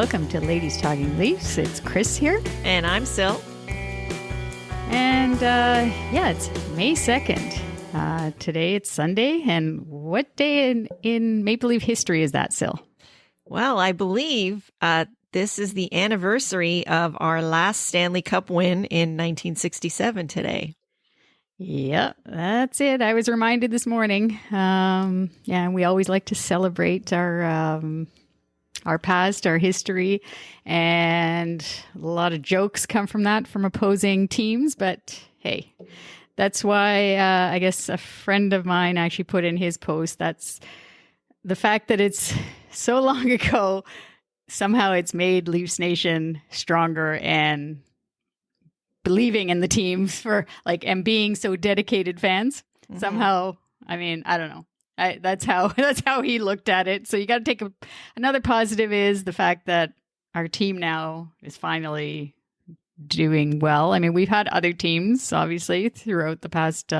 welcome to Ladies Talking Leafs. It's Chris here. And I'm Sil. And it's May 2nd. Today it's Sunday. And what day in Maple Leaf history is that, Sil? Well, I believe this is the anniversary of our last Stanley Cup win in 1967 today. Yeah, that's it. I was reminded this morning. We always like to celebrate our past, our history, and a lot of jokes come from that from opposing teams. But hey, that's why I guess a friend of mine actually put in his post, that's the fact that it's so long ago, somehow it's made LeafsNation stronger and believing in the teams for and being so dedicated fans. Mm-hmm. Somehow, I mean, I don't know. That's how he looked at it. So you got to take another positive is the fact that our team now is finally doing well. I mean, we've had other teams obviously throughout the past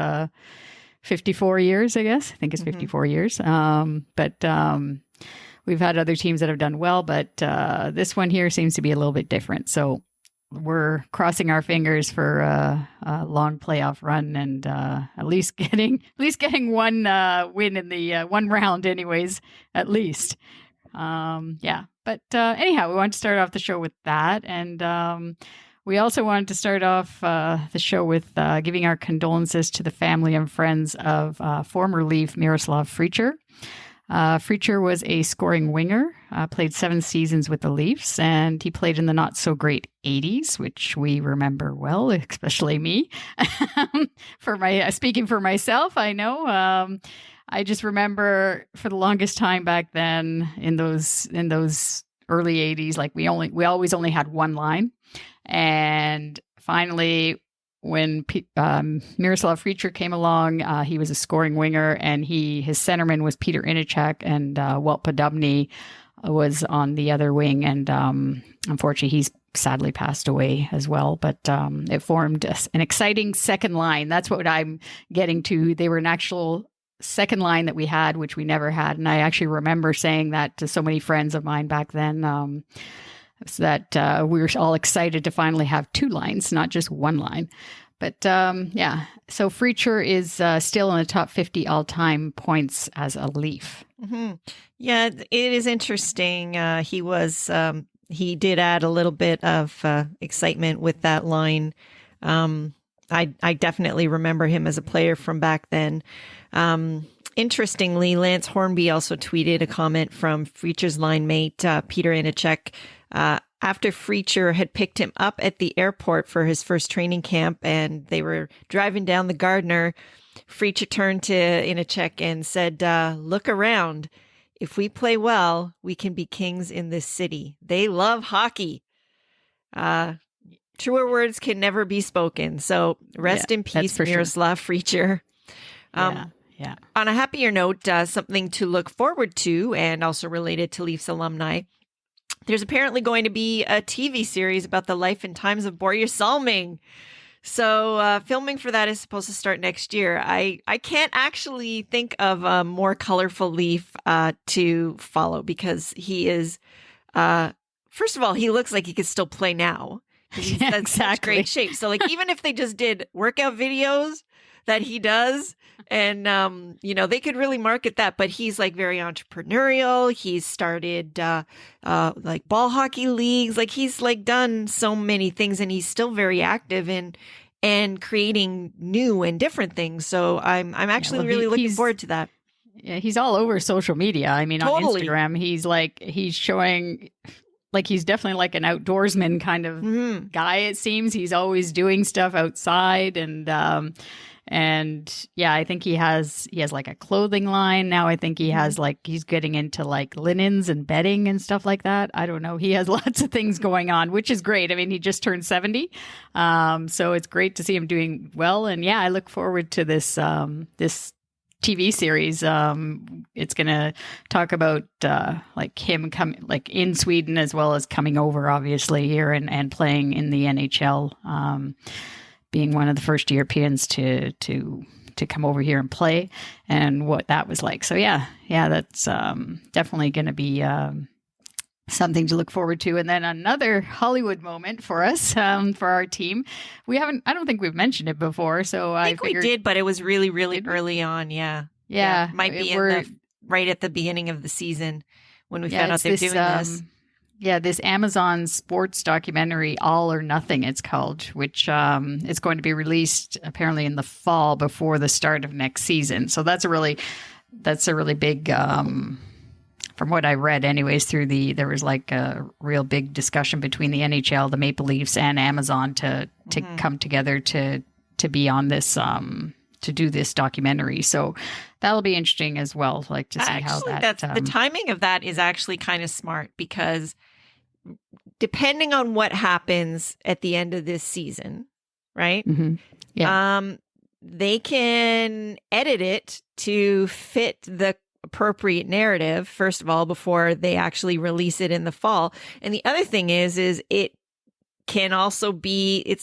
54 years, I guess. I think it's 54 years. But we've had other teams that have done well, but this one here seems to be a little bit different. So we're crossing our fingers for a long playoff run and at least getting one win in the one round, anyways. At least, But anyhow, we want to start off the show with that, and we also wanted to start off the show with giving our condolences to the family and friends of former Leaf Miroslav Fričer. Fričer was a scoring winger, played 7 seasons with the Leafs, and he played in the not-so-great 80s, which we remember well, especially me. Speaking for myself, I know. I just remember for the longest time back then in those early 80s, we always only had one line. And finally, when Miroslav Fričer came along, he was a scoring winger, and his centerman was Peter Ineček, and Walt Podobny was on the other wing. And unfortunately, he's sadly passed away as well. But it formed an exciting second line. That's what I'm getting to. They were an actual second line that we had, which we never had. And I actually remember saying that to so many friends of mine back then. So that we were all excited to finally have 2 lines, not just one line. But so Fričer is still in the top 50 all-time points as a Leaf. Mm-hmm. Yeah, it is interesting. He did add a little bit of excitement with that line. I definitely remember him as a player from back then. Interestingly, Lance Hornby also tweeted a comment from Fričer's line mate, Peter Ineček, after Fričer had picked him up at the airport for his first training camp and they were driving down the Gardner. Fričer turned to Ineček and said, look around. If we play well, we can be kings in this city. They love hockey. Truer words can never be spoken. So rest in peace, Miroslav Fričer. Yeah. On a happier note, something to look forward to and also related to Leafs alumni, there's apparently going to be a TV series about the life and times of Börje Salming. So filming for that is supposed to start next year. I can't actually think of a more colorful Leaf to follow because he is, first of all, he looks like he could still play now. He's in such great shape. So even if they just did workout videos that he does, and they could really market that, but he's very entrepreneurial. He's started ball hockey leagues. He's done so many things, and he's still very active and creating new and different things. So I'm actually really looking forward to that. Yeah, he's all over social media. I mean, totally. On Instagram, he's showing he's definitely an outdoorsman kind of guy. It seems he's always doing stuff outside, and I think he has a clothing line now. I think he has he's getting into linens and bedding and stuff like that. I don't know. He has lots of things going on, which is great. I mean, he just turned 70, so it's great to see him doing well. And I look forward to this TV series. It's going to talk about him coming in Sweden as well as coming over, obviously here and playing in the NHL. Being one of the first Europeans to come over here and play, and what that was like. So yeah, that's definitely going to be something to look forward to. And then another Hollywood moment for us, for our team. I don't think we've mentioned it before. So I think we did, but it was really, really early on. Yeah. Yeah. Might be right at the beginning of the season when we found out they're doing this. Yeah, this Amazon sports documentary, All or Nothing, it's called, which is going to be released apparently in the fall before the start of next season. So that's a really big, from what I read anyways, there was like a real big discussion between the NHL, the Maple Leafs, and Amazon to come together to be on this, to do this documentary. So that'll be interesting as well, like to see how that's the timing of that is actually kind of smart, because depending on what happens at the end of this season, right? Mm-hmm. Yeah. They can edit it to fit the appropriate narrative, first of all, before they actually release it in the fall. And the other thing is it can also be,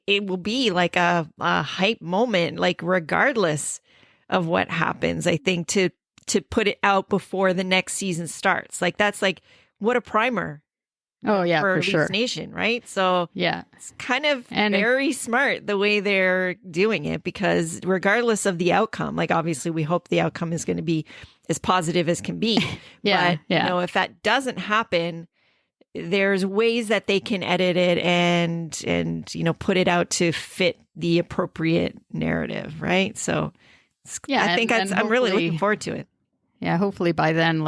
it will be like a hype moment, like regardless of what happens, I think, to put it out before the next season starts. Like, that's like, what a primer. Oh yeah, for sure. LeafsNation, right? So yeah, it's kind of very smart the way they're doing it, because regardless of the outcome, like obviously we hope the outcome is going to be as positive as can be. But if that doesn't happen, there's ways that they can edit it and put it out to fit the appropriate narrative, right? So I think I'm really looking forward to it. Yeah, hopefully by then,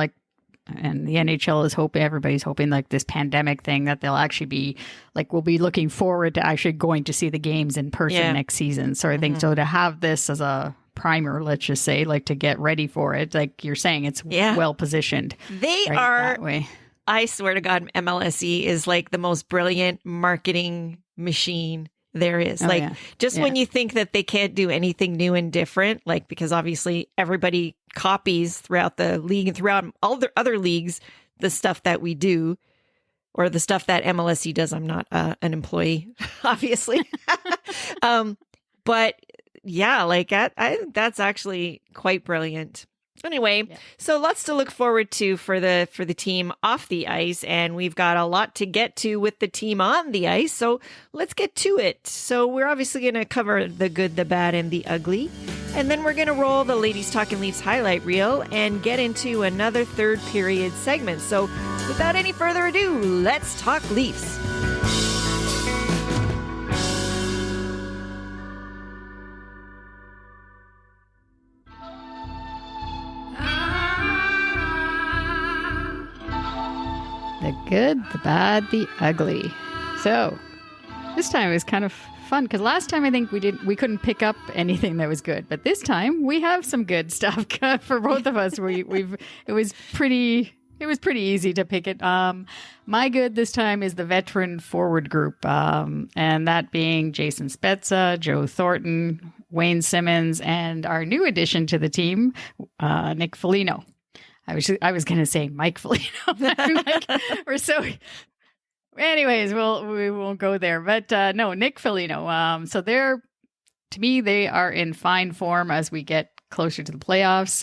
and the NHL is hoping, everybody's hoping, like this pandemic thing, that they'll actually be like, we'll be looking forward to actually going to see the games in person next season. So I think so to have this as a primer, let's just say, like to get ready for it, like you're saying, it's well positioned. They are that way. I swear to God, MLSE is like the most brilliant marketing machine there is. When you think that they can't do anything new and different, like, because obviously everybody copies throughout the league and throughout all the other leagues, the stuff that we do, or the stuff that MLSE does. I'm not an employee, obviously. But yeah, like I think that's actually quite brilliant. Anyway, so lots to look forward to for the team off the ice, and we've got a lot to get to with the team on the ice, so let's get to it. So we're obviously going to cover the good, the bad, and the ugly, and then we're going to roll the Ladies Talkin' Leafs highlight reel and get into another third period segment. So without any further ado, let's talk Leafs. The good, the bad, the ugly. So this time it was kind of fun, because last time I think we couldn't pick up anything that was good, but this time we have some good stuff for both of us. It was pretty easy to pick it. My good this time is the veteran forward group, and that being Jason Spezza, Joe Thornton, Wayne Simmons, and our new addition to the team, Nick Foligno. I was going to say Mike Foligno. Anyways, we won't go there. But no, Nick Foligno. So to me, they are in fine form as we get closer to the playoffs.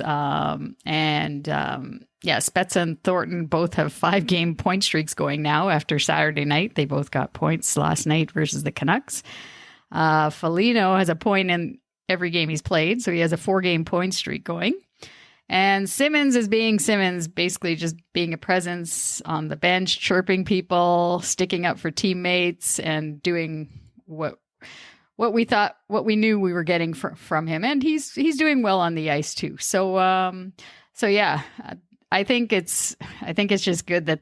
Spezza and Thornton both have 5-game point streaks going now after Saturday night. They both got points last night versus the Canucks. Foligno has a point in every game he's played, so he has a 4-game point streak going. And Simmons is being Simmons, basically just being a presence on the bench, chirping people, sticking up for teammates, and doing what we knew we were getting from him. And he's doing well on the ice too. So yeah, I think it's just good that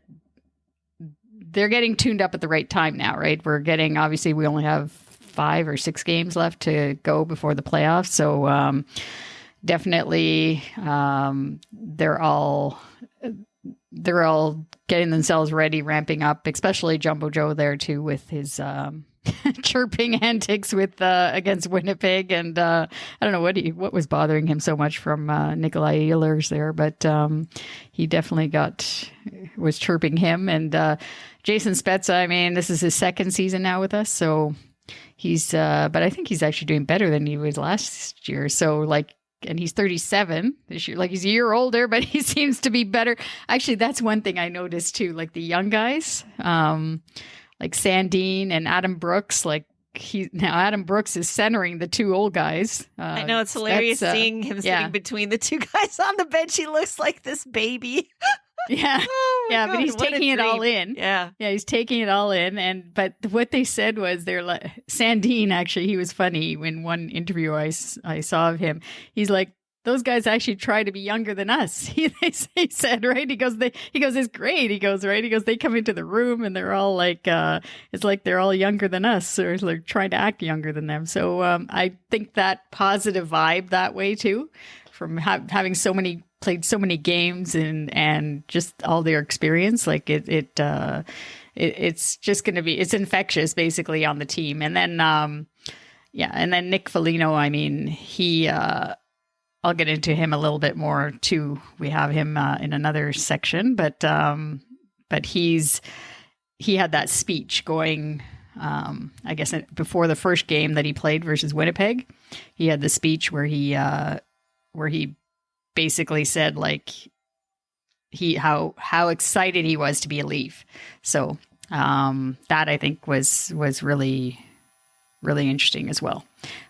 they're getting tuned up at the right time now, right? Obviously we only have 5 or 6 games left to go before the playoffs. So, definitely, they're all getting themselves ready, ramping up, especially Jumbo Joe there too with his chirping antics with against Winnipeg, and I don't know what was bothering him so much from Nikolai Ehlers there, but he definitely was chirping him, and Jason Spezza. I mean, this is his 2nd season now with us, so he's but I think he's actually doing better than he was last year. So like, and he's 37 this year. Like he's a year older, but he seems to be better. Actually, that's one thing I noticed too. Like the young guys, like Sandine and Adam Brooks, like now Adam Brooks is centering the two old guys. I know it's hilarious seeing him sitting between the two guys on the bench. He looks like this baby. Yeah. Oh yeah, God, but he's taking it all in. Yeah. Yeah, he's taking it all in. But what they said was they're like, Sandine, actually, he was funny in one interview I saw of him. He's like, those guys actually try to be younger than us. He said, right? He goes, it's great. He goes, right? He goes, they come into the room and they're all like, it's like they're all younger than us, or they're trying to act younger than them. So I think that positive vibe that way too, from having played so many games and just all their experience, like it's just going to be, it's infectious basically on the team. And then, and then Nick Foligno, I mean, he, I'll get into him a little bit more too. We have him in another section, but he had that speech going, I guess before the first game that he played versus Winnipeg, he had the speech where he basically said like how excited he was to be a Leaf. So that I think was really, really interesting as well.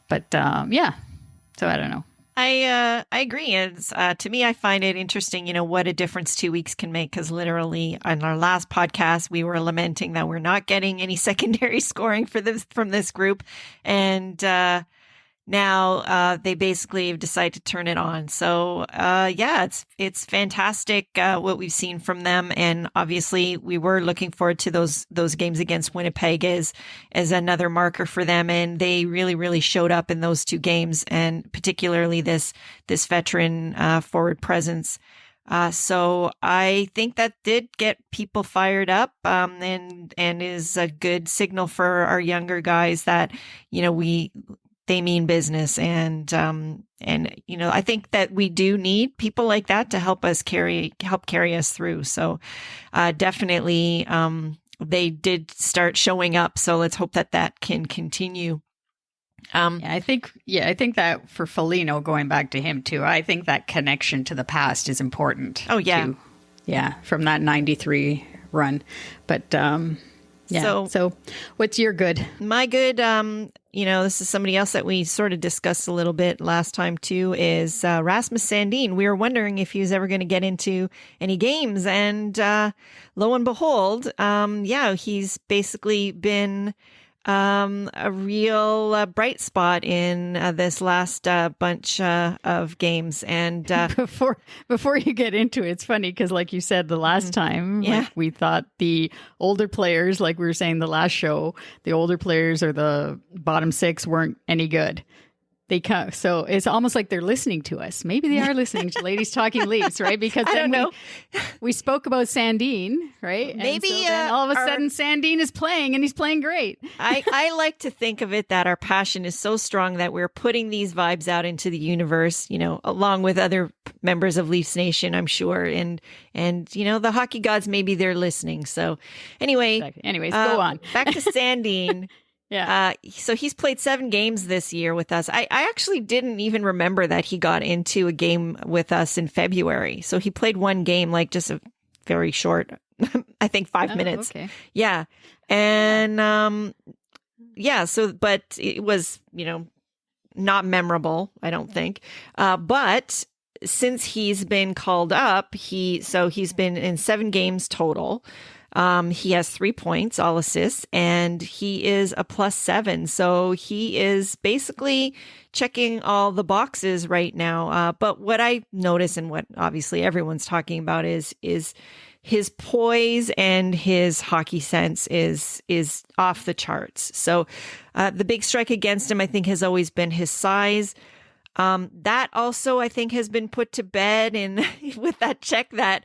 But so I don't know. I agree. It's, to me, I find it interesting, what a difference 2 weeks can make. Because literally on our last podcast, we were lamenting that we're not getting any secondary scoring from this group. And now they basically have decided to turn it on. So it's fantastic what we've seen from them. And obviously we were looking forward to those games against Winnipeg as another marker for them. And they really, really showed up in those two games, and particularly this veteran forward presence. So I think that did get people fired up, and is a good signal for our younger guys that, they mean business. And I think that we do need people like that to help carry us through. So, definitely, they did start showing up. So let's hope that can continue. I think that for Foligno, going back to him too, I think that connection to the past is important. Oh yeah. From that 93 run. But, So what's your good? My good, this is somebody else that we sort of discussed a little bit last time too, is Rasmus Sandin. We were wondering if he was ever going to get into any games, and lo and behold, he's basically been a real bright spot in this last bunch of games. And before you get into it, it's funny because, like you said, the last time, like, we thought the older players, like we were saying the last show, the older players or the bottom six weren't any good. They come, so it's almost like they're listening to us. Maybe they are listening to Ladies Talking Leafs, right? Because then we spoke about Sandine, right? Maybe and so then all of a sudden Sandine is playing, and he's playing great. I like to think of it that our passion is so strong that we're putting these vibes out into the universe, along with other members of LeafsNation, I'm sure, and the hockey gods, maybe they're listening. So anyway, anyways, go on. Back to Sandine. Yeah. So he's played 7 games this year with us. I actually didn't even remember that he got into a game with us in February. So he played one game, like just a very short, I think 5 minutes. Okay. Yeah. And so, but it was, not memorable, I don't think. But since he's been called up, he's been in 7 games total. He has 3 points, all assists, and he is a +7. So he is basically checking all the boxes right now. But what I notice, and what obviously everyone's talking about, is his poise and his hockey sense is off the charts. So the big strike against him, I think, has always been his size. That also, I think, has been put to bed with that check that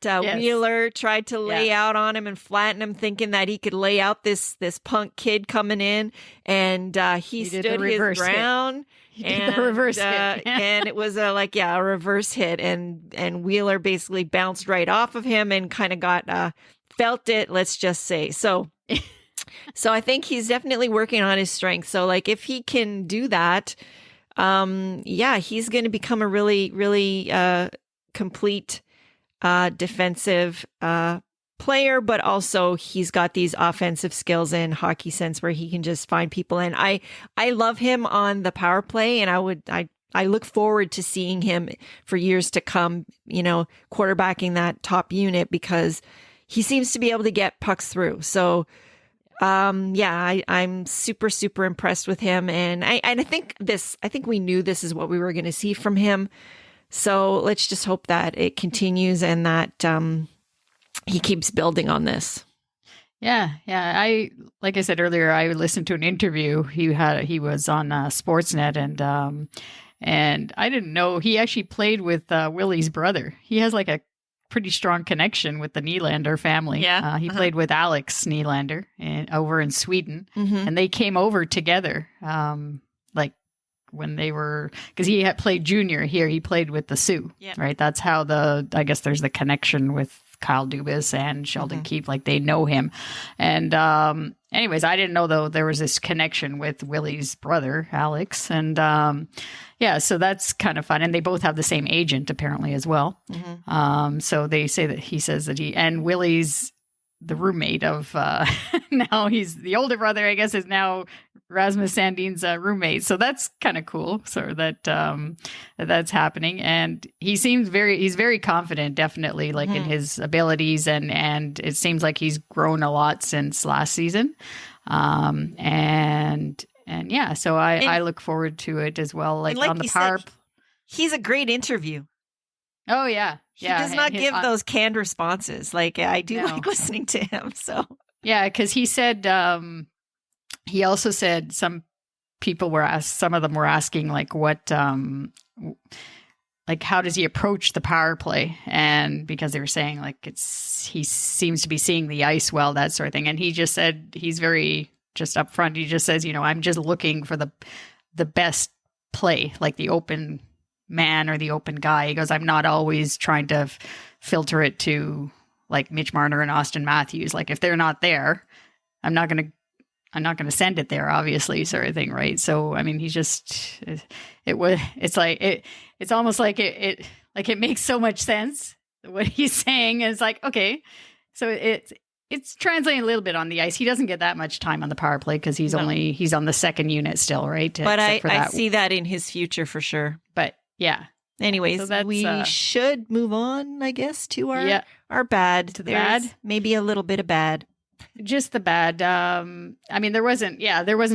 Wheeler tried to lay out on him and flatten him, thinking that he could lay out this punk kid coming in, and he stood his ground. And the reverse hit. And it was a reverse hit, and Wheeler basically bounced right off of him and kind of got felt it, let's just say. So I think he's definitely working on his strength. So like if he can do that, he's going to become a really, really complete defensive player, but also he's got these offensive skills and hockey sense where he can just find people. And I love him on the power play, and I look forward to seeing him for years to come, quarterbacking that top unit, because he seems to be able to get pucks through. So, I'm super, super impressed with him. And I think we knew this is what we were going to see from him. So let's just hope that it continues and that, he keeps building on this. Yeah. Like I said earlier, I listened to an interview he was on Sportsnet, and I didn't know he actually played with Willie's brother. He has like a pretty strong connection with the Nylander family. Yeah. He played with Alex Nylander over in Sweden, and they came over together. Like when they were, because he had played junior here, he played with the Sioux, right? That's how I guess there's the connection with Kyle Dubas and Sheldon Keefe, like they know him. And anyways, I didn't know though there was this connection with Willie's brother, Alex. And so that's kind of fun. And they both have the same agent apparently as well. So they say that he says that and Willie's the roommate of now he's the older brother, I guess, is now Rasmus Sandin's roommate. So that's kind of cool. So that's happening. And he's very confident, definitely, like in his abilities. And it seems like he's grown a lot since last season. So I look forward to it as well. Like on the power. He's a great interview. Oh, yeah. He does not give those canned responses. Like I do like listening to him. So yeah, because he said he also said some of them were asking like what like how does he approach the power play, and because they were saying like he seems to be seeing the ice well, that sort of thing, and he just said he's very just upfront. He just says, I'm just looking for the best play, like the open man or the open guy. He goes, I'm not always trying to filter it to like Mitch Marner and Austin Matthews. Like if they're not there, I'm not going to send it there, obviously, sort of thing. Right. So, I mean, he's just, it's almost like it makes so much sense what he's saying. And it's like, okay, so it's translating a little bit on the ice. He doesn't get that much time on the power play because he's on the second unit still. Right. But I see that in his future for sure. But yeah. Anyways, so we should move on, I guess, to our bad. To the bad? Maybe a little bit of bad. Just the bad. I mean, there wasn't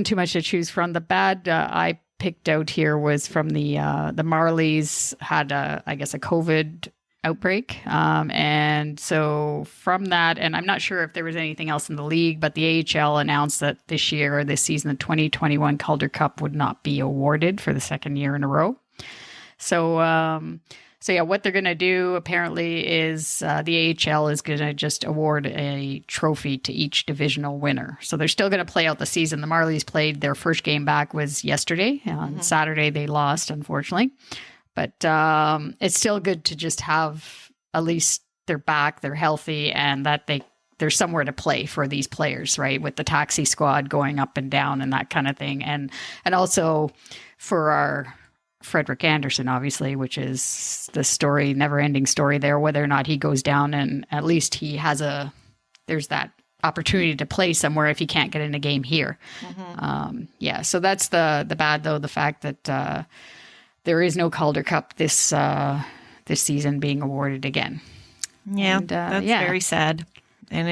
too much to choose from. The bad I picked out here was from the Marlies had I guess a COVID outbreak. And so from that, and I'm not sure if there was anything else in the league, but the AHL announced that this season, the 2021 Calder Cup would not be awarded for the second year in a row. So, what they're going to do apparently is the AHL is going to just award a trophy to each divisional winner. So they're still going to play out the season. The Marlies played their first game back was yesterday. On Saturday, they lost, unfortunately. But it's still good to just have at least they're back, they're healthy, and that there's somewhere to play for these players, right? With the taxi squad going up and down and that kind of thing. And also for our Frederick Anderson, obviously, which is the never-ending story there, whether or not he goes down, and at least there's that opportunity to play somewhere if he can't get in a game here. So that's the bad, though, the fact that there is no Calder Cup this season being awarded again. Yeah, and, that's very sad, and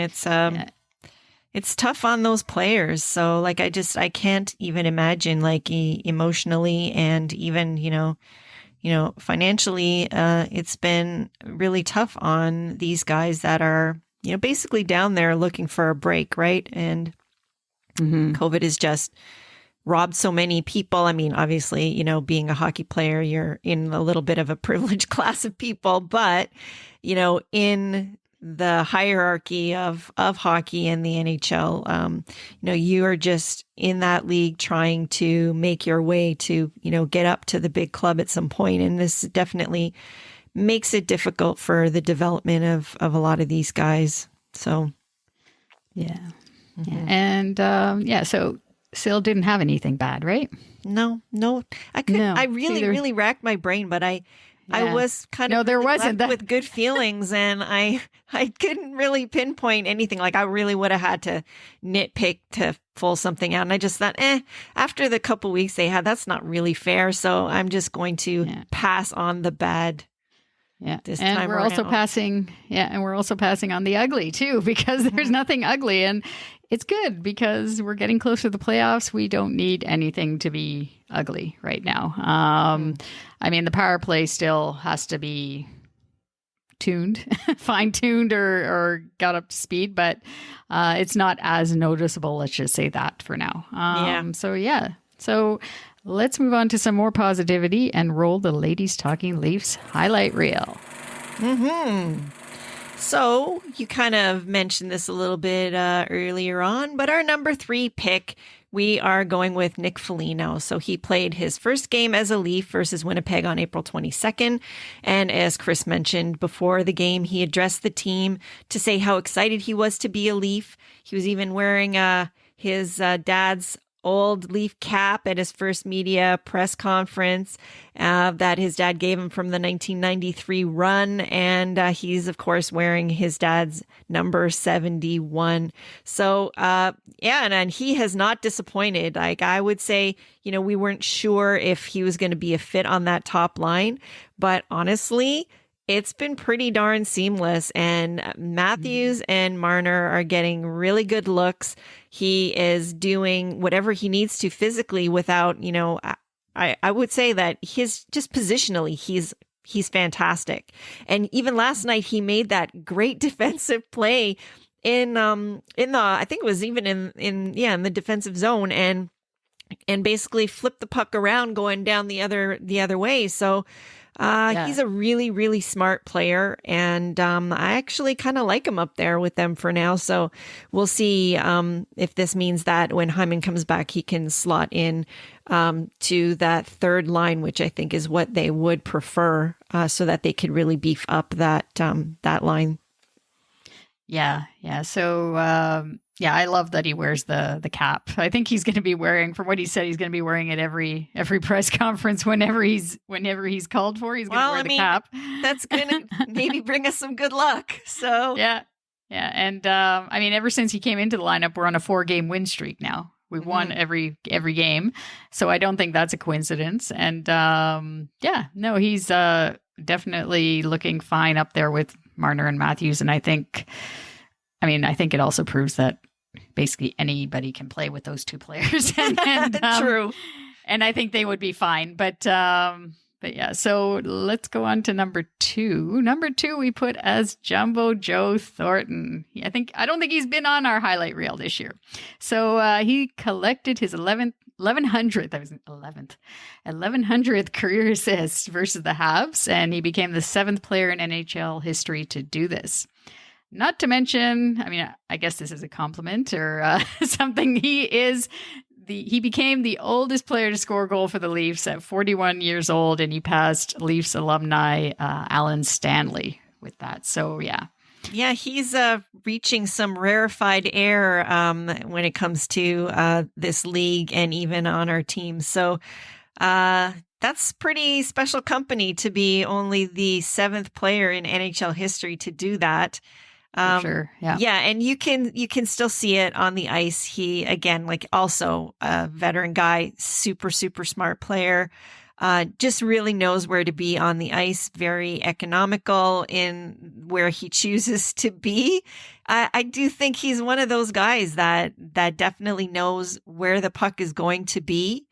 it's tough on those players. So like, I can't even imagine like emotionally and even, financially, it's been really tough on these guys that are, basically down there looking for a break. Right. And COVID has just robbed so many people. I mean, obviously, being a hockey player, you're in a little bit of a privileged class of people, but, in the hierarchy of hockey and the NHL, you are just in that league trying to make your way to, get up to the big club at some point. And this definitely makes it difficult for the development of a lot of these guys. So, yeah. And, so Sil didn't have anything bad, right? No. I couldn't. No, I really, either. really racked my brain, but I was kind of No, there really wasn't left that. with good feelings, and I couldn't really pinpoint anything. Like I really would have had to nitpick to pull something out, and I just thought, after the couple weeks they had, that's not really fair. So I'm just going to pass on the bad. Yeah. This and time we're around. also passing. Yeah. And we're also passing on the ugly too, because there's nothing ugly. And it's good because we're getting closer to the playoffs. We don't need anything to be ugly right now. I mean, the power play still has to be tuned, fine tuned or got up to speed, but it's not as noticeable. Let's just say that for now. So let's move on to some more positivity and roll the Ladies Talking Leafs highlight reel. So you kind of mentioned this a little bit earlier on, but our number 3 pick, we are going with Nick Foligno. So he played his first game as a Leaf versus Winnipeg on April 22nd. And as Chris mentioned before the game, he addressed the team to say how excited he was to be a Leaf. He was even wearing his dad's old Leaf cap at his first media press conference that his dad gave him from the 1993 run. And he's, of course, wearing his dad's number 71. So, and he has not disappointed. Like I would say, we weren't sure if he was going to be a fit on that top line, but honestly, it's been pretty darn seamless, and Matthews and Marner are getting really good looks. He is doing whatever he needs to physically without, I would say that just positionally, he's fantastic. And even last night, he made that great defensive play in the, I think it was even in the defensive zone, and basically flipped the puck around going down the other way. So, he's a really, really smart player, and I actually kind of like him up there with them for now. So we'll see if this means that when Hyman comes back, he can slot in to that third line, which I think is what they would prefer, so that they could really beef up that line. Yeah. So, I love that he wears the cap. I think he's going to be wearing, from what he said, he's going to be wearing it every press conference whenever he's called for. He's going to wear the cap. That's going to maybe bring us some good luck. So yeah. And ever since he came into the lineup, we're on a 4-game win streak now. We've won every game, so I don't think that's a coincidence. And he's definitely looking fine up there with Marner and Matthews. And I think it also proves that basically anybody can play with those two players. and True. And I think they would be fine. But yeah, so let's go on to number 2. Number 2 we put as Jumbo Joe Thornton. I don't think he's been on our highlight reel this year. So he collected his 1100th career assist versus the Habs, and he became the 7th player in NHL history to do this. Not to mention, I guess this is a compliment or something. He became the oldest player to score a goal for the Leafs at 41 years old, and he passed Leafs alumni Alan Stanley with that. So, yeah. Yeah, he's reaching some rarefied air when it comes to this league and even on our team. So that's pretty special company to be only the 7th player in NHL history to do that. For sure. Yeah. Yeah. And you can still see it on the ice. He, again, like also a veteran guy, super, super smart player, just really knows where to be on the ice, very economical in where he chooses to be. I do think he's one of those guys that definitely knows where the puck is going to be.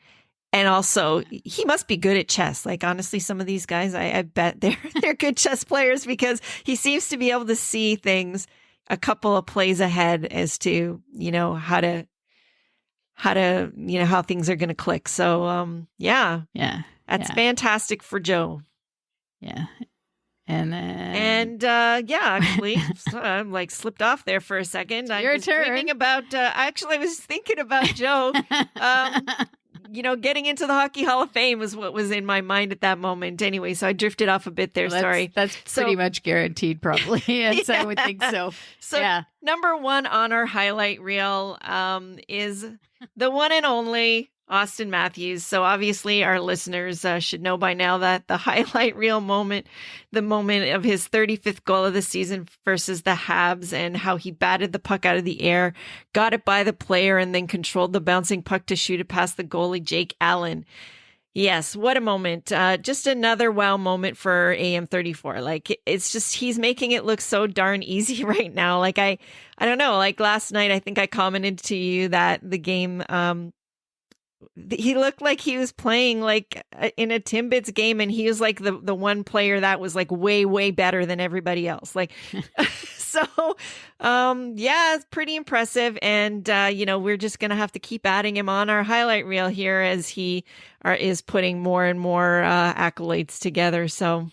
And also, he must be good at chess. Like, honestly, some of these guys, I bet they're good chess players, because he seems to be able to see things a couple of plays ahead as to, how things are going to click. So, that's fantastic for Joe. Yeah. And actually, I'm like slipped off there for a second. Your turn. I was thinking about Joe. getting into the Hockey Hall of Fame was what was in my mind at that moment. Anyway, so I drifted off a bit there. Well, sorry. That's pretty much guaranteed, probably. Yes, I would think so. So number one on our highlight reel is the one and only Austin Matthews. So obviously our listeners should know by now that the highlight reel moment, the moment of his 35th goal of the season versus the Habs and how he batted the puck out of the air, got it by the player, and then controlled the bouncing puck to shoot it past the goalie, Jake Allen. Yes, what a moment. Just another wow moment for AM34. Like, it's just, he's making it look so darn easy right now. Like, I don't know, like last night, I think I commented to you that the game, he looked like he was playing like in a Timbits game, and he was like the one player that was like way, way better than everybody else. Like, so, it's pretty impressive. And, we're just going to have to keep adding him on our highlight reel here as he is putting more and more accolades together. So,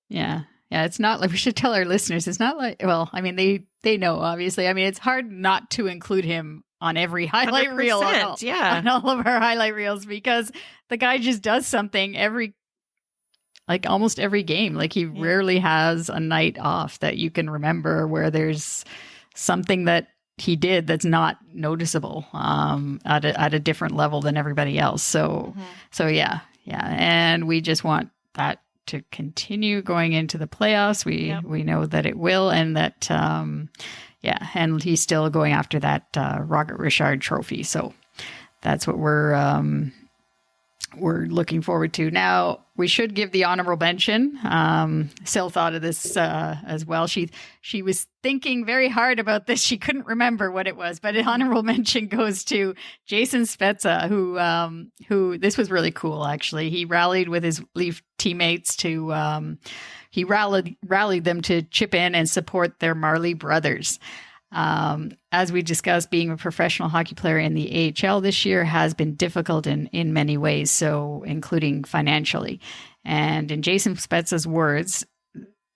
yeah, it's not like, we should tell our listeners, it's not like, well, I mean, they know, obviously. I mean, it's hard not to include him on every highlight reel, on all of our highlight reels, because the guy just does something almost every game. Like, he rarely has a night off that you can remember where there's something that he did that's not noticeable at a different level than everybody else. So yeah. And we just want that to continue going into the playoffs. We know that it will, and that and he's still going after that Robert Richard trophy. So that's what we're looking forward to. Now, we should give the honorable mention. Sil thought of this as well. She was thinking very hard about this. She couldn't remember what it was, but an honorable mention goes to Jason Spezza, who this was really cool, actually. He rallied with his Leaf teammates to he rallied them to chip in and support their Marley brothers. As we discussed, being a professional hockey player in the AHL this year has been difficult in many ways, so including financially. And in Jason Spezza's words,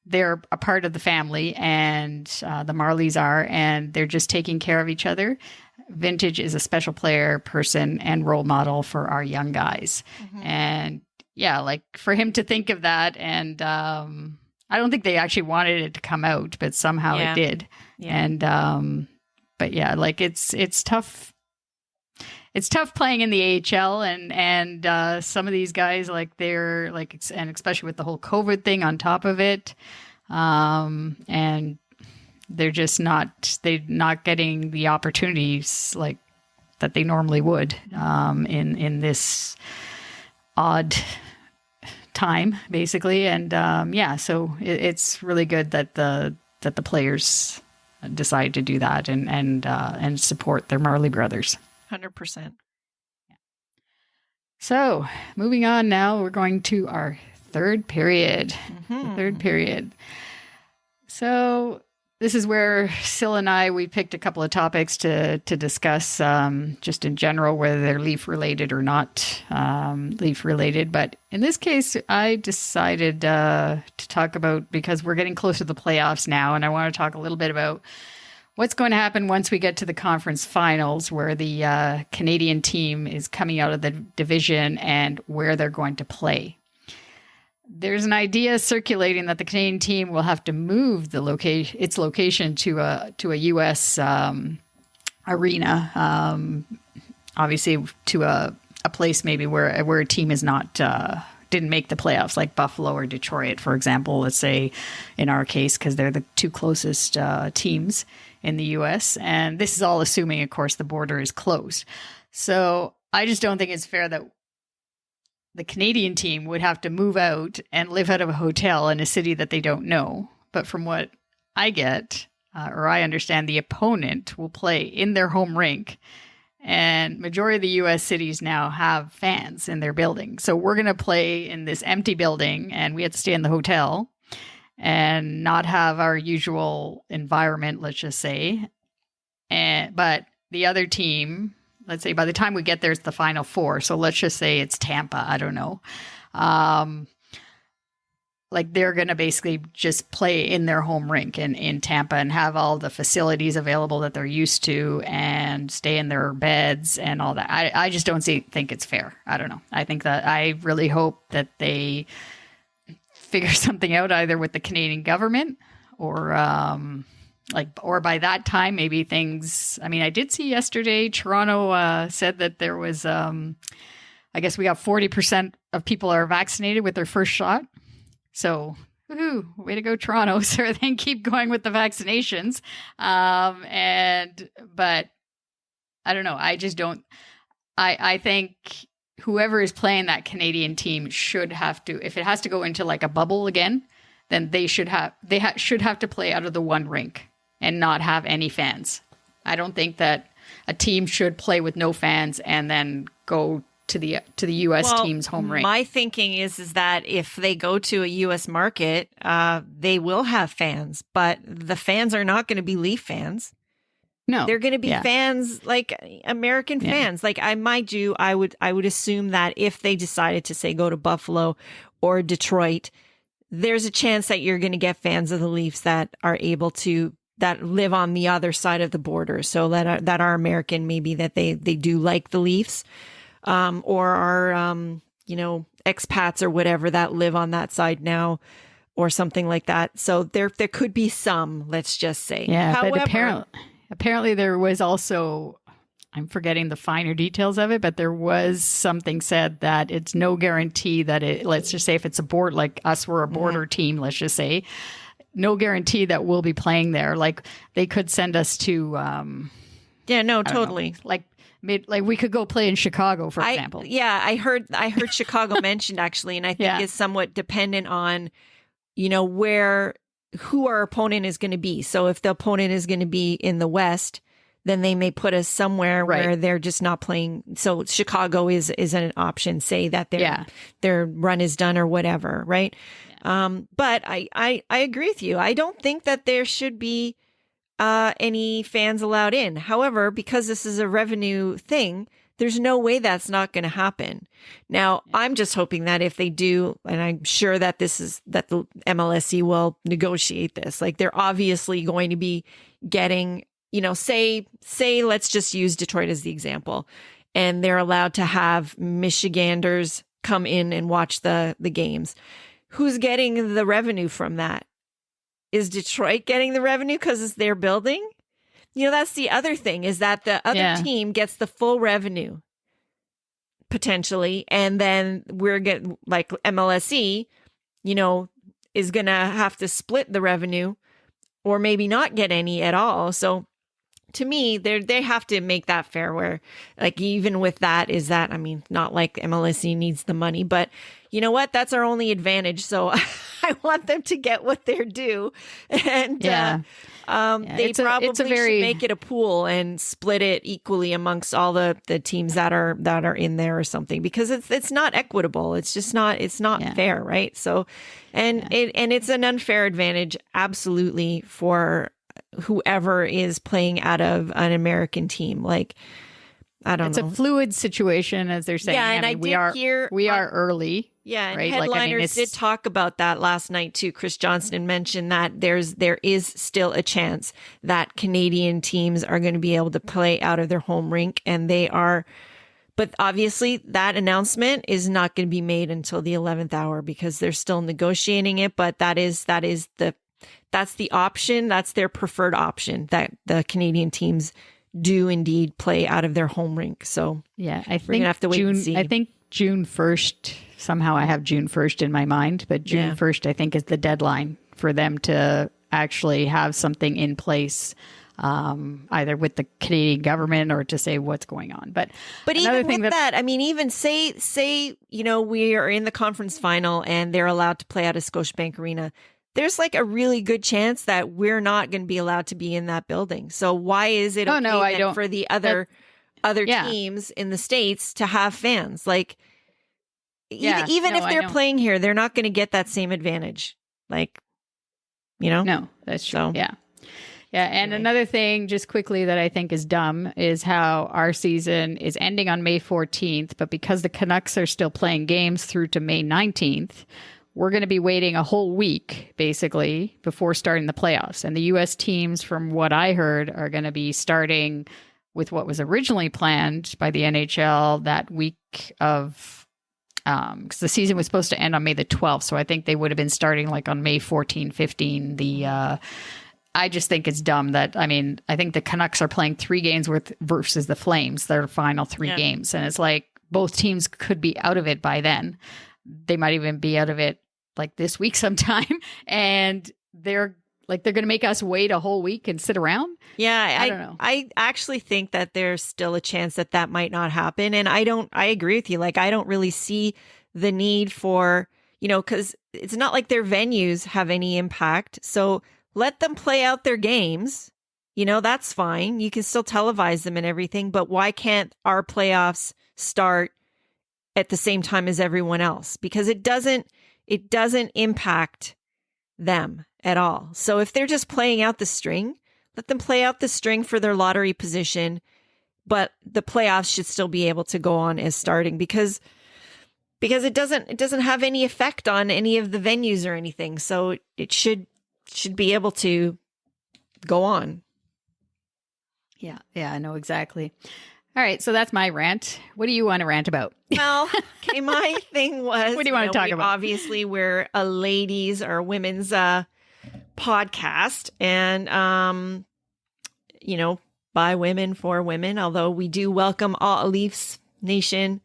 they're a part of the family, and the Marleys are, and they're just taking care of each other. Vintage is a special player, person, and role model for our young guys. And like, for him to think of that, and I don't think they actually wanted it to come out, but somehow it did. And but like, it's tough. It's tough playing in the AHL, and some of these guys, like, they're like, and especially with the whole COVID thing on top of it, and they're just not getting the opportunities like that they normally would in this odd time, basically. And so it's really good that the players decide to do that and support their Marley brothers. 100%. So moving on now, we're going to our third period. The third period. So this is where Sil and I, we picked a couple of topics to discuss, just in general, whether they're Leaf related or not Leaf related. But in this case, I decided to talk about, because we're getting close to the playoffs now, and I want to talk a little bit about what's going to happen once we get to the conference finals, where the Canadian team is coming out of the division and where they're going to play. There's an idea circulating that the Canadian team will have to move its location to a U.S. Arena, obviously to a place maybe where a team is not didn't make the playoffs, like Buffalo or Detroit, for example. Let's say, in our case, because they're the two closest teams in the U.S. And this is all assuming, of course, the border is closed. So I just don't think it's fair that the Canadian team would have to move out and live out of a hotel in a city that they don't know. But from what I get, or I understand, the opponent will play in their home rink. And majority of the U.S. cities now have fans in their building. So we're going to play in this empty building, and we have to stay in the hotel and not have our usual environment, let's just say. But the other team, let's say by the time we get there, it's the Final Four. So let's just say it's Tampa. I don't know. like they're going to basically just play in their home rink in Tampa and have all the facilities available that they're used to and stay in their beds and all that. I just don't think it's fair. I don't know. I really hope that they figure something out either with the Canadian government or or by that time, maybe things, I mean, I did see yesterday, Toronto said that there was, I guess we got 40% of people are vaccinated with their first shot. So, woohoo, way to go, Toronto. So then keep going with the vaccinations. But I don't know. I just don't, I think whoever is playing that Canadian team should have to, if it has to go into like a bubble again, then they should have to play out of the one rink and not have any fans. I don't think that a team should play with no fans and then go to the U.S. team's home rink. My thinking is that if they go to a U.S. market, they will have fans, but the fans are not going to be Leaf fans. No, they're going to be fans like American fans. Like I would assume that if they decided to say go to Buffalo or Detroit, there's a chance that you're going to get fans of the Leafs that are able to that live on the other side of the border. So that are American, maybe that they do like the Leafs. Or are, expats or whatever that live on that side now or something like that. So there could be some, let's just say. Yeah, however, but apparently there was also, I'm forgetting the finer details of it, but there was something said that it's no guarantee that let's just say if it's a board, like us, we're a border team, let's just say, no guarantee that we'll be playing there. Like they could send us to, totally. Like we could go play in Chicago, for example. Yeah, I heard Chicago mentioned actually, and I think it's somewhat dependent on, who our opponent is going to be. So if the opponent is going to be in the West, then they may put us somewhere where they're just not playing. So Chicago is an option. Say that their run is done or whatever, right? Yeah. But I agree with you. I don't think that there should be any fans allowed in. However, because this is a revenue thing, there's no way that's not going to happen. Now, I'm just hoping that if they do, and I'm sure that that the MLSE will negotiate this, like they're obviously going to be getting, say, let's just use Detroit as the example, and they're allowed to have Michiganders come in and watch the games. Who's getting the revenue from that? Is Detroit getting the revenue because it's their building? That's the other thing, is that the other team gets the full revenue potentially. And then we're getting like MLSE, is going to have to split the revenue or maybe not get any at all. So to me, they have to make that fair where, like, even with that is that, I mean, not like MLSE needs the money, but you know what? That's our only advantage. So I want them to get what they're due. And they probably should make it a pool and split it equally amongst all the teams that are in there or something, because it's not equitable. It's just not, fair. Right. So, it's an unfair advantage. Absolutely. For whoever is playing out of an American team. Like, I don't know. It's a fluid situation, as they're saying. Yeah, and we are early. Yeah, and right? headliners did talk about that last night too. Chris Johnston mentioned that there is still a chance that Canadian teams are going to be able to play out of their home rink, and they are. But obviously, that announcement is not going to be made until the 11th hour because they're still negotiating it. But that's the option. That's their preferred option, that the Canadian teams do indeed play out of their home rink. So yeah, we're going to have to wait and see. I think June 1st, somehow I have June 1st in my mind, but June 1st, I think, is the deadline for them to actually have something in place, either with the Canadian government or to say what's going on. But even with that, I mean, even say, we are in the conference final and they're allowed to play out of Scotiabank Arena. There's like a really good chance that we're not going to be allowed to be in that building. So why is it for the other teams in the States to have fans? Like, even if they're playing here, they're not going to get that same advantage. Like, No, that's true. So, yeah. And another thing, just quickly, that I think is dumb is how our season is ending on May 14th, but because the Canucks are still playing games through to May 19th, we're going to be waiting a whole week, basically, before starting the playoffs. And the U.S. teams, from what I heard, are going to be starting with what was originally planned by the NHL that week of, because the season was supposed to end on May the 12th. So I think they would have been starting like on May 14, 15. I just think it's dumb that, I mean, I think the Canucks are playing 3 games versus the Flames, their final 3 games. And it's like both teams could be out of it by then. They might even be out of it like this week sometime. And they're going to make us wait a whole week and sit around. Yeah, I don't know. I actually think that there's still a chance that might not happen. And I agree with you. Like, I don't really see the need for, because it's not like their venues have any impact. So let them play out their games. That's fine. You can still televise them and everything. But why can't our playoffs start at the same time as everyone else? Because it doesn't impact them at all. So if they're just playing out the string, let them play out the string for their lottery position, but the playoffs should still be able to go on as starting because it doesn't have any effect on any of the venues or anything. So it should be able to go on. Yeah, I know exactly. All right, so that's my rant. What do you want to rant about? Well, okay, my thing was, what do you want to talk about? Obviously, we're a ladies or women's podcast, and by women for women. Although we do welcome all Leafs Nation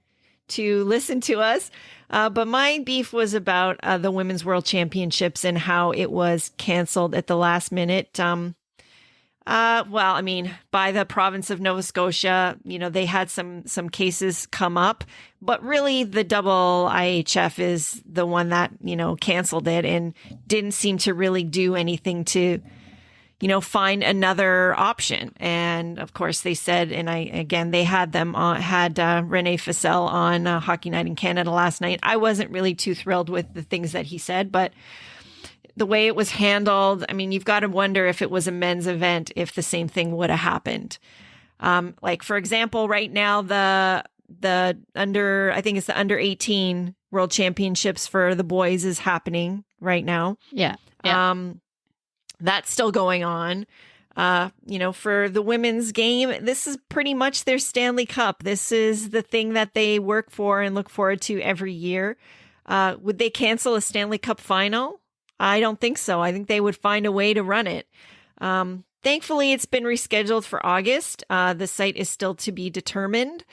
to listen to us, but my beef was about the Women's World Championships and how it was canceled at the last minute. Well, I mean, by the province of Nova Scotia, they had some cases come up, but really the double IHF is the one that, canceled it and didn't seem to really do anything to, find another option. And of course they said, and they had them on, Renee Fassel on Hockey Night in Canada last night. I wasn't really too thrilled with the things that he said, but the way it was handled, I mean, you've got to wonder if it was a men's event, if the same thing would have happened. Like, for example, right now, I think it's the under 18 World Championships for the boys is happening right now. Yeah. That's still going on. For the women's game, this is pretty much their Stanley Cup. This is the thing that they work for and look forward to every year. Would they cancel a Stanley Cup final? I don't think so. I think they would find a way to run it. Thankfully, it's been rescheduled for August. The site is still to be determined.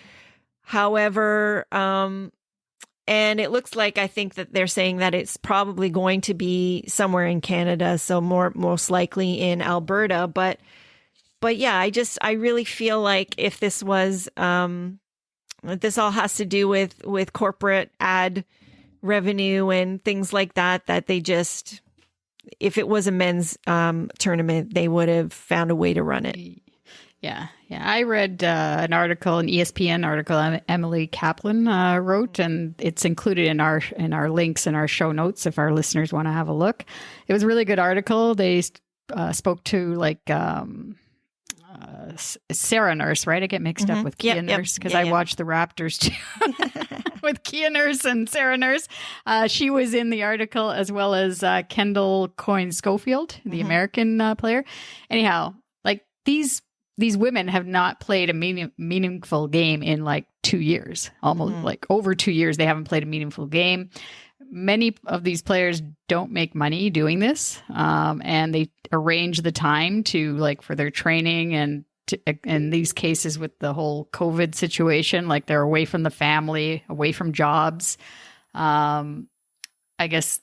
However, and it looks like, I think that they're saying that it's probably going to be somewhere in Canada, so most likely in Alberta. But yeah, I really feel like if this was, this all has to do with corporate ad revenue and things like that they just, if it was a men's tournament, they would have found a way to run it. Yeah. I read an article, an ESPN article Emily Kaplan wrote, and it's included in our links in our show notes if our listeners want to have a look. It was a really good article. They spoke to Sarah Nurse, right? I get mixed up with Kia Nurse because I watched the Raptors too. With Kia Nurse and Sarah Nurse. She was in the article, as well as Kendall Coyne Schofield, the American player. Anyhow, like these women have not played a meaningful game in like 2 years, almost like over 2 years. They haven't played a meaningful game. Many of these players don't make money doing this, and they arrange the time to for their training and in these cases with the whole COVID situation, like they're away from the family, away from jobs. I guess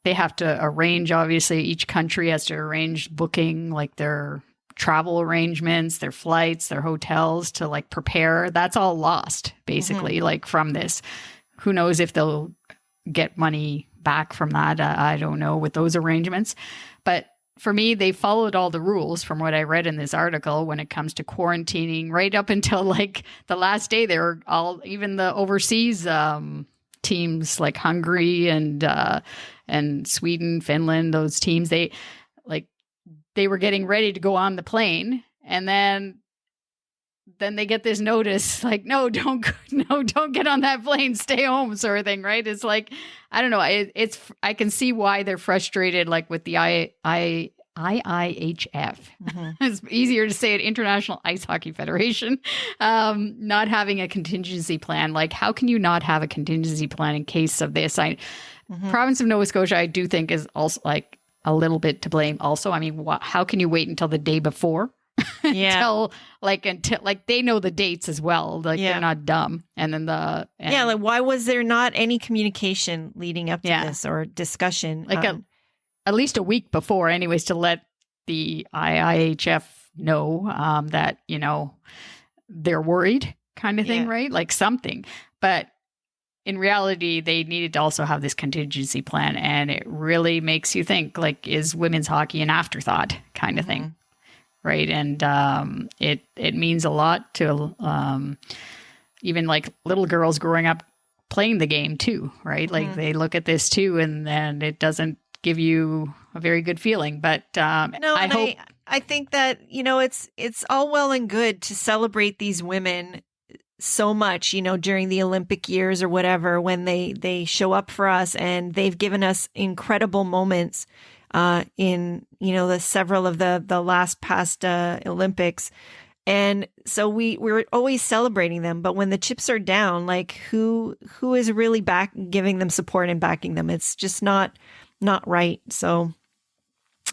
they have to arrange, obviously each country has to arrange booking, their travel arrangements, their flights, their hotels to prepare. That's all lost basically, from this. Who knows if they'll get money back from that. I don't know with those arrangements, but for me, they followed all the rules from what I read in this article when it comes to quarantining right up until the last day. They were all, even the overseas teams like Hungary and Sweden, Finland, those teams, they were getting ready to go on the plane. And then then they get this notice like, no, don't get on that plane, stay home, sort of thing, right? It's like, I don't know. I can see why they're frustrated, like with the IIHF. It's easier to say it, International Ice Hockey Federation, not having a contingency plan. Like, how can you not have a contingency plan in case of this? Province of Nova Scotia, I do think, is also like a little bit to blame. Also, I mean, how can you wait until the day before? until they know the dates as well. Like they're not dumb. And then like why was there not any communication leading up to this or discussion? Like at least a week before, anyways, to let the IIHF know that, you know, they're worried kind of thing, right? Like something. But in reality, they needed to also have this contingency plan. And it really makes you think, like, is women's hockey an afterthought kind of thing? Right. And it means a lot to even like little girls growing up playing the game too. Right. Like they look at this too, and then it doesn't give you a very good feeling. But I think that, you know, it's all well and good to celebrate these women so much, you know, during the Olympic years or whatever, when they show up for us, and they've given us incredible moments in, you know, the several of the last past Olympics. And so we're always celebrating them. But when the chips are down, like who is really giving them support and backing them? It's just not right. So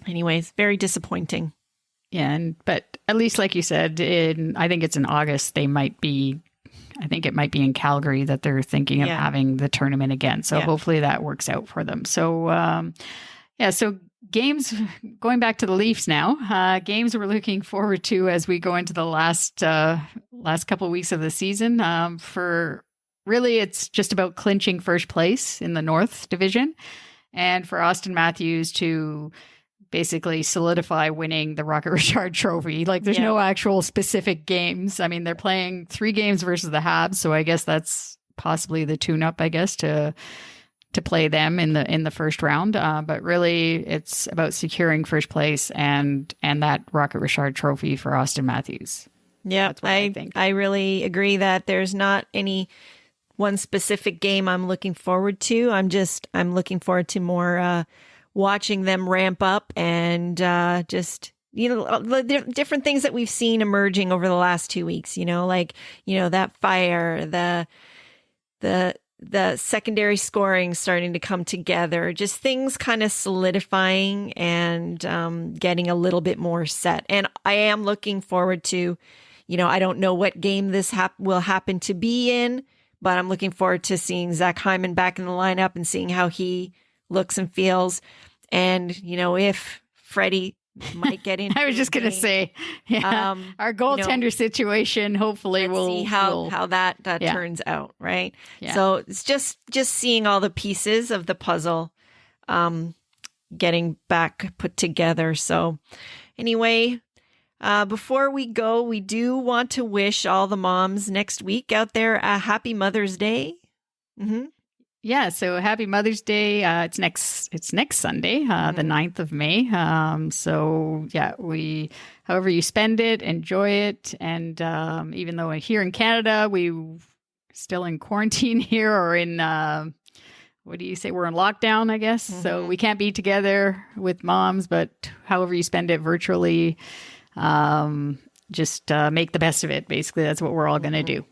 anyways, very disappointing. Yeah. But at least, like you said, I think it's in August, it might be in Calgary that they're thinking of having the tournament again. So hopefully that works out for them. So, so games, going back to the Leafs now, games we're looking forward to as we go into the last couple of weeks of the season. For really, it's just about clinching first place in the North Division, and for Austin Matthews to basically solidify winning the Rocket Richard Trophy. Like there's no actual specific games. I mean, they're playing 3 games versus the Habs, so I guess that's possibly the tune-up, I guess, to play them in the first round. But really, it's about securing first place and that Rocket Richard Trophy for Austin Matthews. Yeah, I think. I really agree that there's not any one specific game I'm looking forward to. I'm looking forward to more watching them ramp up and just, you know, the different things that we've seen emerging over the last 2 weeks, you know, like, you know, that fire, the secondary scoring starting to come together, just things kind of solidifying and getting a little bit more set. And I am looking forward to, you know, I don't know what game this will happen to be in, but I'm looking forward to seeing Zach Hyman back in the lineup and seeing how he looks and feels. And, you know, if Freddie might get in. I was just going to say, our goaltender situation, hopefully we'll see how that turns out. Right. Yeah. So it's just seeing all the pieces of the puzzle, getting back put together. So anyway, before we go, we do want to wish all the moms next week out there a happy Mother's Day. Mm-hmm. Yeah, so happy Mother's Day. It's next Sunday, the 9th of May. So yeah, however you spend it, enjoy it. And even though here in Canada, we still in quarantine here, or in, what do you say? We're in lockdown, I guess. Mm-hmm. So we can't be together with moms, but however you spend it virtually, just make the best of it. Basically, that's what we're all going to do.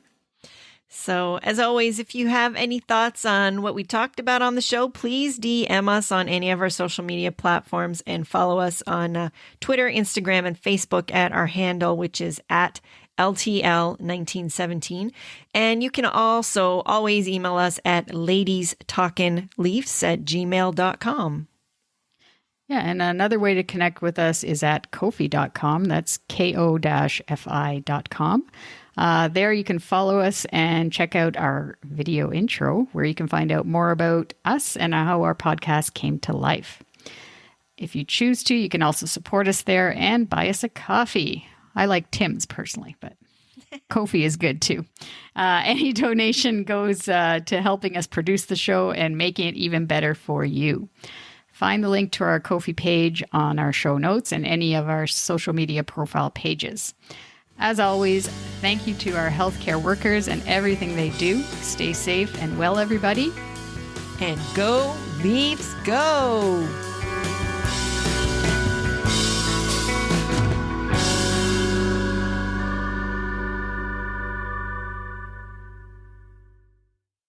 So, as always, if you have any thoughts on what we talked about on the show, please DM us on any of our social media platforms and follow us on Twitter, Instagram, and Facebook at our handle, which is at LTL1917. And you can also always email us at ladiestalkinleafs@gmail.com. Yeah, and another way to connect with us is at Ko-fi.com. That's ko-fi.com. There you can follow us and check out our video intro, where you can find out more about us and how our podcast came to life. If you choose to, you can also support us there and buy us a coffee. I like Tim's personally, but Ko-fi is good too. Any donation goes to helping us produce the show and making it even better for you. Find the link to our Ko-fi page on our show notes and any of our social media profile pages. As always, thank you to our healthcare workers and everything they do. Stay safe and well, everybody. And go, Leafs, go!